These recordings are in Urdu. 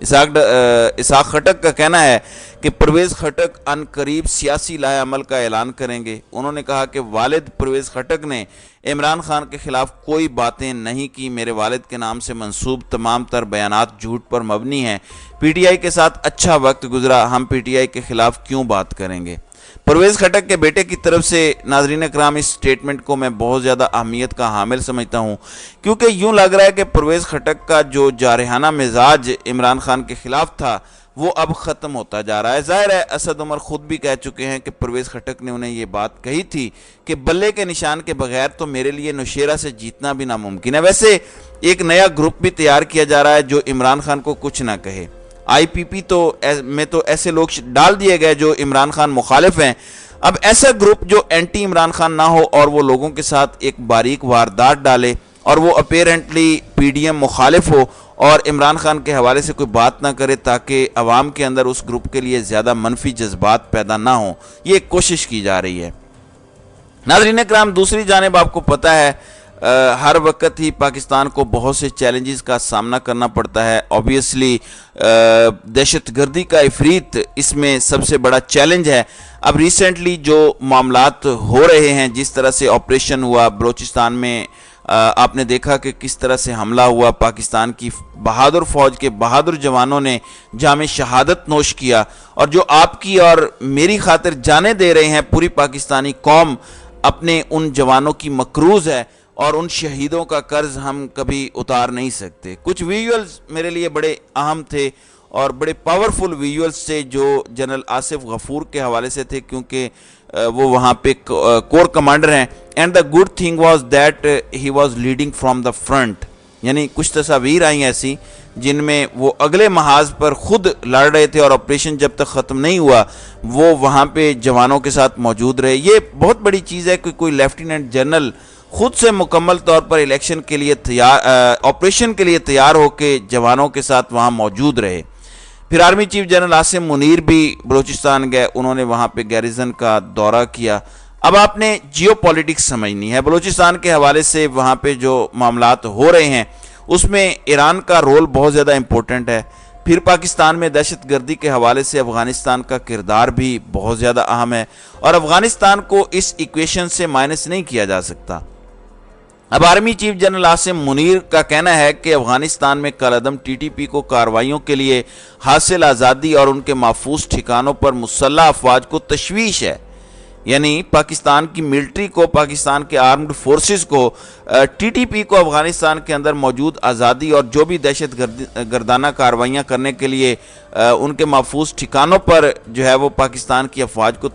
اسحاق خٹک کا کہنا ہے کہ پرویز خٹک ان قریب سیاسی لائحہ عمل کا اعلان کریں گے۔ انہوں نے کہا کہ والد پرویز خٹک نے عمران خان کے خلاف کوئی باتیں نہیں کی، میرے والد کے نام سے منسوب تمام تر بیانات جھوٹ پر مبنی ہیں، پی ٹی آئی کے ساتھ اچھا وقت گزرا، ہم پی ٹی آئی کے خلاف کیوں بات کریں گے۔ پرویز خٹک کے بیٹے کی طرف سے ناظرین کرام اس سٹیٹمنٹ کو میں بہت زیادہ اہمیت کا حامل سمجھتا ہوں، کیونکہ یوں لگ رہا ہے کہ پرویز خٹک کا جو جارحانہ مزاج عمران خان کے خلاف تھا وہ اب ختم ہوتا جا رہا ہے۔ ظاہر ہے اسد عمر خود بھی کہہ چکے ہیں کہ پرویز خٹک نے انہیں یہ بات کہی تھی کہ بلے کے نشان کے بغیر تو میرے لیے نوشیرہ سے جیتنا بھی ناممکن ہے۔ ویسے ایک نیا گروپ بھی تیار کیا جا رہا ہے جو عمران خان کو کچھ نہ کہے۔ آئی پی پی میں تو ایسے لوگ ڈال دیے گئے جو عمران خان مخالف ہیں، اب ایسا گروپ جو اینٹی عمران خان نہ ہو اور وہ لوگوں کے ساتھ ایک باریک واردات ڈالے اور وہ اپیرنٹلی پی ڈی ایم مخالف ہو اور عمران خان کے حوالے سے کوئی بات نہ کرے تاکہ عوام کے اندر اس گروپ کے لیے زیادہ منفی جذبات پیدا نہ ہوں، یہ ایک کوشش کی جا رہی ہے۔ ناظرین کرام، دوسری جانب آپ کو پتہ ہے ہر وقت ہی پاکستان کو بہت سے چیلنجز کا سامنا کرنا پڑتا ہے۔ اوبیسلی دہشت گردی کا عفریت اس میں سب سے بڑا چیلنج ہے۔ اب ریسنٹلی جو معاملات ہو رہے ہیں، جس طرح سے آپریشن ہوا بلوچستان میں، آپ نے دیکھا کہ کس طرح سے حملہ ہوا، پاکستان کی بہادر فوج کے بہادر جوانوں نے جام شہادت نوش کیا، اور جو آپ کی اور میری خاطر جانیں دے رہے ہیں، پوری پاکستانی قوم اپنے ان جوانوں کی مقروض ہے اور ان شہیدوں کا قرض ہم کبھی اتار نہیں سکتے۔ کچھ ویژولز میرے لیے بڑے اہم تھے اور بڑے پاورفل ویژولز تھے جو جنرل آصف غفور کے حوالے سے تھے، کیونکہ وہ وہاں پہ کور کمانڈر ہیں۔ And the good thing was that he was leading from the front, یعنی کچھ تصاویر آئیں ایسی جن میں وہ اگلے محاذ پر خود لڑ رہے تھے اور آپریشن جب تک ختم نہیں ہوا وہ وہاں پہ جوانوں کے ساتھ موجود رہے۔ یہ بہت بڑی چیز ہے کہ کوئی لیفٹیننٹ جنرل خود سے مکمل طور پر الیکشن کے لیے آپریشن کے لیے تیار ہو کے جوانوں کے ساتھ وہاں موجود رہے۔ پھر army chief general Asim Munir بھی بلوچستان گئے، انہوں نے وہاں پہ گیریزن کا دورہ کیا۔ اب آپ نے جیو پولیٹکس سمجھنی ہے، بلوچستان کے حوالے سے وہاں پہ جو معاملات ہو رہے ہیں اس میں ایران کا رول بہت زیادہ امپورٹنٹ ہے۔ پھر پاکستان میں دہشت گردی کے حوالے سے افغانستان کا کردار بھی بہت زیادہ اہم ہے اور افغانستان کو اس ایکویشن سے مائنس نہیں کیا جا سکتا۔ اب army chief general Asim Munir کا کہنا ہے کہ افغانستان میں کالعدم ٹی ٹی پی کو کارروائیوں کے لیے حاصل آزادی اور ان کے محفوظ ٹھکانوں پر مسلح افواج کو تشویش ہے، یعنی پاکستان کی ملٹری کو، پاکستان کے آرمڈ فورسز کو، ٹی ٹی پی کو افغانستان کے اندر موجود آزادی اور جو بھی دہشت گردانہ کارروائیاں کرنے کے لیے ان کے محفوظ ٹھکانوں پر جو ہے وہ پاکستان کی افواج کو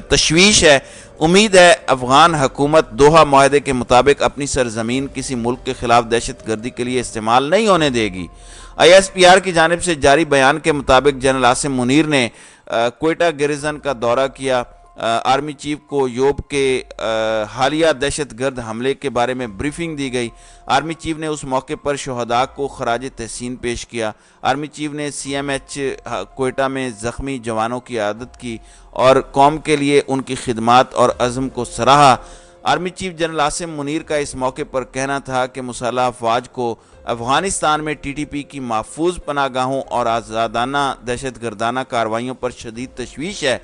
تشویش ہے۔ امید ہے افغان حکومت دوحہ معاہدے کے مطابق اپنی سرزمین کسی ملک کے خلاف دہشت گردی کے لیے استعمال نہیں ہونے دے گی۔ آئی ایس پی آر کی جانب سے جاری بیان کے مطابق جنرل عاصم منیر نے کوئٹہ گیریزن کا دورہ کیا۔ آرمی چیف کو یوب کے حالیہ دہشت گرد حملے کے بارے میں بریفنگ دی گئی۔ آرمی چیف نے اس موقع پر شہداء کو خراج تحسین پیش کیا۔ آرمی چیف نے سی ایم ایچ کوئٹہ میں زخمی جوانوں کی عیادت کی اور قوم کے لیے ان کی خدمات اور عزم کو سراہا۔ Army chief general Asim Munir کا اس موقع پر کہنا تھا کہ مسلح افواج کو افغانستان میں ٹی ٹی پی کی محفوظ پناہ گاہوں اور آزادانہ دہشت گردانہ کارروائیوں پر شدید تشویش ہے۔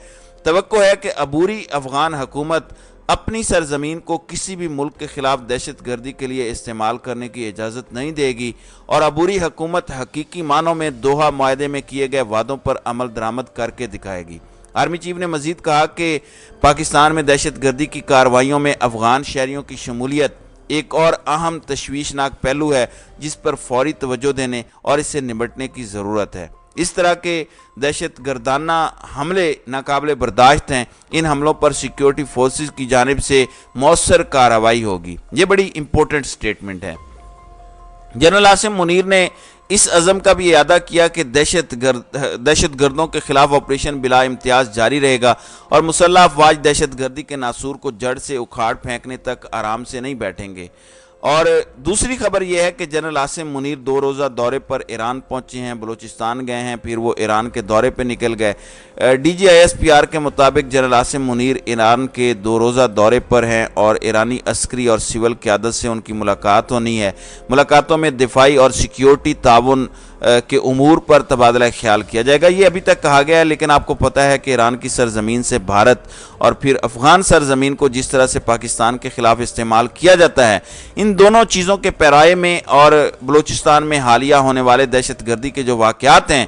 توقع ہے کہ عبوری افغان حکومت اپنی سرزمین کو کسی بھی ملک کے خلاف دہشت گردی کے لیے استعمال کرنے کی اجازت نہیں دے گی اور عبوری حکومت حقیقی معنوں میں دوحہ معاہدے میں کیے گئے وعدوں پر عمل درآمد کر کے دکھائے گی۔ آرمی چیف نے مزید کہا کہ پاکستان میں دہشت گردی کی کارروائیوں میں افغان شہریوں کی شمولیت ایک اور اہم تشویشناک پہلو ہے جس پر فوری توجہ دینے اور اس سے نمٹنے کی ضرورت ہے۔ اس طرح کے دہشت گردانہ حملے ناقابل برداشت ہیں، ان حملوں پر سیکیورٹی فورسز کی جانب سے مؤثر کارروائی ہوگی۔ یہ بڑی امپورٹنٹ سٹیٹمنٹ ہے۔ جنرل عاصم منیر نے اس عزم کا بھی اعادہ کیا کہ دہشت گردوں کے خلاف آپریشن بلا امتیاز جاری رہے گا اور مسلح افواج دہشت گردی کے ناسور کو جڑ سے اکھاڑ پھینکنے تک آرام سے نہیں بیٹھیں گے۔ اور دوسری خبر یہ ہے کہ جنرل عاصم منیر 2 روزہ دورے پر ایران پہنچے ہیں، بلوچستان گئے ہیں، پھر وہ ایران کے دورے پہ نکل گئے۔ D G I S P R کے مطابق جنرل عاصم منیر ایران کے 2 روزہ دورے پر ہیں اور ایرانی عسکری اور سول قیادت سے ان کی ملاقات ہونی ہے۔ ملاقاتوں میں دفاعی اور سیکیورٹی تعاون کے امور پر تبادلہ خیال کیا جائے گا، یہ ابھی تک کہا گیا ہے۔ لیکن آپ کو پتہ ہے کہ ایران کی سرزمین سے بھارت اور پھر افغان سرزمین کو جس طرح سے پاکستان کے خلاف استعمال کیا جاتا ہے، ان دونوں چیزوں کے پیرائے میں اور بلوچستان میں حالیہ ہونے والے دہشت گردی کے جو واقعات ہیں،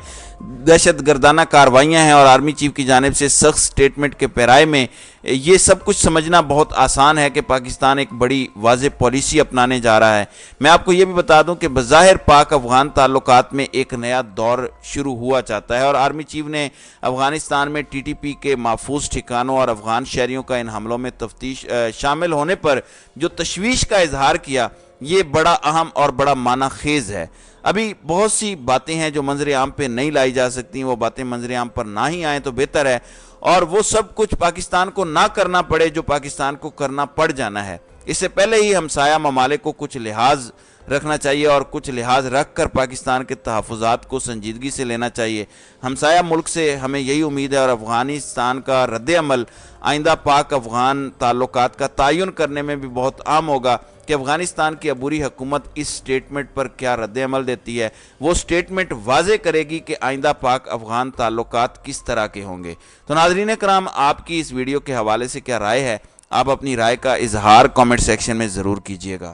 دہشت گردانہ کارروائیاں ہیں اور آرمی چیف کی جانب سے سخت سٹیٹمنٹ کے پیرائے میں یہ سب کچھ سمجھنا بہت آسان ہے کہ پاکستان ایک بڑی واضح پالیسی اپنانے جا رہا ہے۔ میں آپ کو یہ بھی بتا دوں کہ بظاہر پاک افغان تعلقات میں ایک نیا دور شروع ہوا چاہتا ہے، اور آرمی چیف نے افغانستان میں ٹی ٹی پی کے محفوظ ٹھکانوں اور افغان شہریوں کا ان حملوں میں تفتیش شامل ہونے پر جو تشویش کا اظہار کیا، یہ بڑا اہم اور بڑا معنی خیز ہے۔ ابھی بہت سی باتیں ہیں جو منظر عام پہ نہیں لائی جا سکتی، وہ باتیں منظر عام پر نہ ہی آئیں تو بہتر ہے، اور وہ سب کچھ پاکستان کو نہ کرنا پڑے جو پاکستان کو کرنا پڑ جانا ہے۔ اس سے پہلے ہی ہمسایہ ممالک کو کچھ لحاظ رکھنا چاہیے، اور کچھ لحاظ رکھ کر پاکستان کے تحفظات کو سنجیدگی سے لینا چاہیے۔ ہمسایہ ملک سے ہمیں یہی امید ہے، اور افغانستان کا رد عمل آئندہ پاک افغان تعلقات کا تعین کرنے میں بھی بہت اہم ہوگا کہ افغانستان کی عبوری حکومت اس سٹیٹمنٹ پر کیا رد عمل دیتی ہے۔ وہ سٹیٹمنٹ واضح کرے گی کہ آئندہ پاک افغان تعلقات کس طرح کے ہوں گے۔ تو ناظرین کرام، آپ کی اس ویڈیو کے حوالے سے کیا رائے ہے؟ آپ اپنی رائے کا اظہار کامنٹ سیکشن میں ضرور کیجیے گا۔